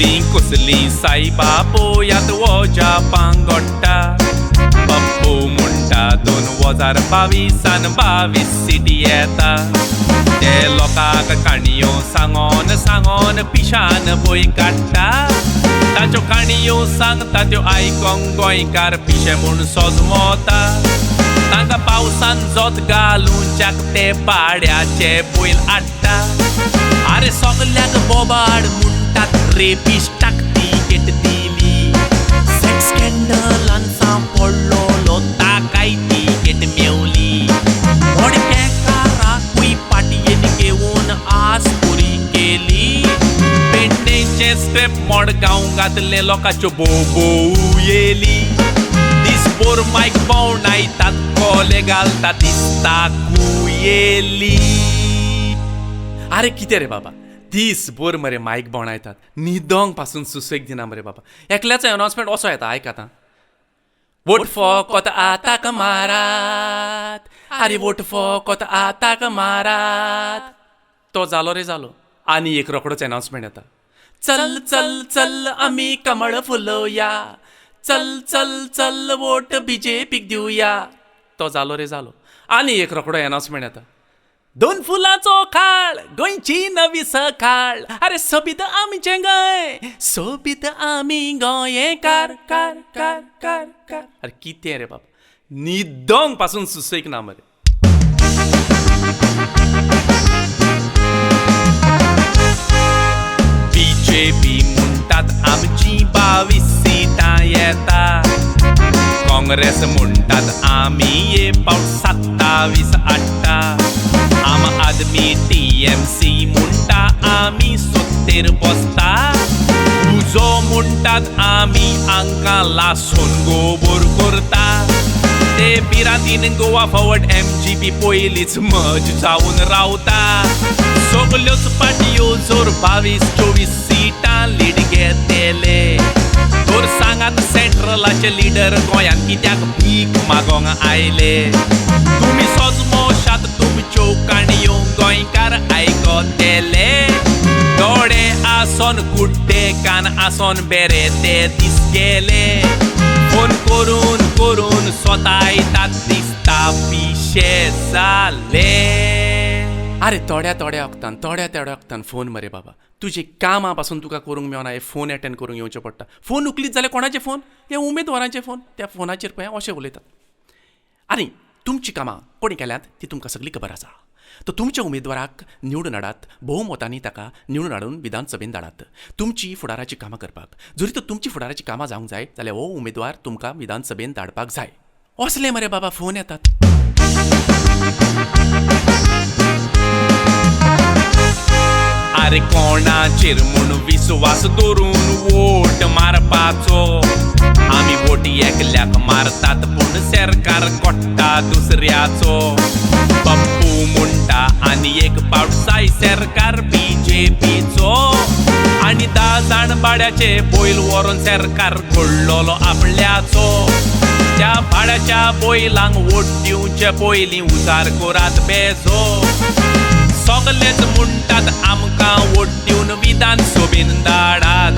कसली साईबा पोयात वजा पांगोट्टा पप्पू म्हणटा 2022 सिटी येता ते लोकांक काणयो सांगोन पिशान भंय काडटा ताच्यो काणयो सांगता त्यो आयकोंक गोंयकार पिशे म्हूण सोजमोता तांकां पावसान जोत घालून ते पाड्याचे बैल हाडटा आरे सगल्याक बोबाड म्हणटात रेपिस्टाक तिकेट दिली सेक्स स्कॅन्डलान सांपडलो ताकाय तिकेट मेवली मोडकेकाराकूय पाटयेन घेवन आस पुरी केली पेडणेचे स्टेप मडगांव घातले लोकांच्यो बोबो येली दिसभर मायक भोंवडायतात कोले घालतात दिसता कुयेली अरे कितें रे बाबा दिसभर मरे मायक भोंवडायतात न्हिदोंक पासून सुसेग दिना मरे बाबा एकल्याचो अनाउन्समेंट असो येता आयक आतां वोट फॉर कोत आताक मारात अरे वोट फॉर कोत आताक मारात तो जालो रे जालो आनी एक रोकडोच अनाउन्समेंट येता चल चल चल आमी कमळ फुलोवया चल चल चल वोट बीजेपीक दिवया तो जालो रे जालो आनी एक रोकडो अनाउन्समेंट येता 2 फुलांचो खाळ गोंयची नवी सकाळ अरे सोबीत आमचे गोंय सोबीत आमी गोंयकार कार कार कार कार अरे कितें रे बाबा न्हिदोंक पासून सुसेग ना मरे बीजेपी म्हणटात आमची 22 सिटां येता काँग्रेस म्हणटात आमी ये पावट 27 हाडटा आम आदमी TMC म्हणटा आमी सत्तेर बसता तुजो म्हणटात आमी हांकां लासून गोबोर करता ते पिरातीन गोवा फॉवर्ड MGP पयलींच मज जावन रावता सगल्योच पार्ट्यो जोर 22-24 सिटां लीड घेतले तर सांगात सेंट्रलाचे लिडर गोंयांत कित्याक भीक मागोंक आयले तुमी सोजमोशात तुमच्यो काणयो गोंयकार आयकतले दोळे आसोन कुड्डे कान आसोन बेरे ते दीस गेले फोन करून करून स्वतायतात दिसता पिशे जाले अरे थोड्या वक्तान फोन मरे बाबा तुजे कामा पासून तुका करूंक मेळना हे फोन अटेंड करूंक येवचें पडटा फोन उखलीत जाल्यार कोणाचे फोन हे उमेदवारांचे फोन त्या फोनाचेर पळय अशें उलयतात आनी तुमची कामां कोणी केल्यात ती तुमकां सगळी खबर आसा तो तुमच्या उमेदवाराक निवडून हाडात भोवमतांनी ताका निवडून हाडून विधानसभेन धाडात तुमची फुडाराची कामां करपाक जरी तर तुमची फुडाराची कामां जावंक जाय जाल्यार हो उमेदवार तुमकां विधानसभेन धाडपाक जाय असले मरे बाबा फोन येतात अरे कोणाचेर म्हूण विश्वास दवरून वोट मारपाचो आमी वोट एकल्याक मारतात पूण सरकार कोट्टा दुसऱ्याचो पप्पू म्हणटा आनी एक पावट जाय सरकार बीजेपीचो आनी 10 जाण भाड्याचे बैल व्हरून सरकार घडलोलो आपल्याचो त्या भाड्याच्या बैलांक वोट दिवचे पयलीं उजार करात बेजो सगलेच म्हणटात आमकां वोट दिवन विधानसभेन धाडात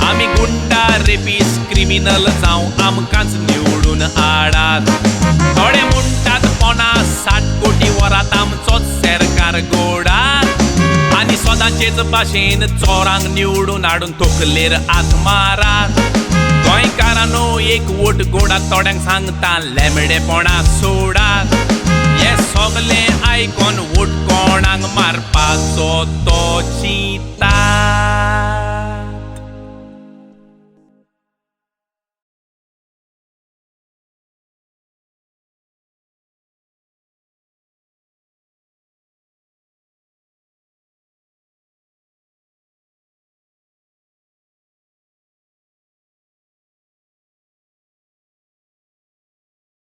आमी गुंडा रेपीस क्रिमिनल जावं आमकांच निवडून हाडात थोडे म्हणटात 50-60 कोटी वरात आमचोच सरकार घोडात आनी सदांचेच भाशेन चोरांक निवडून हाडून तकलेर हात मारात गोंयकारांनो एक वोट घोडात थोड्यांक सांगता लेमडेपणां सोडात हे सगले आयकोन वोट कोणाक मारपाचो तो चिंता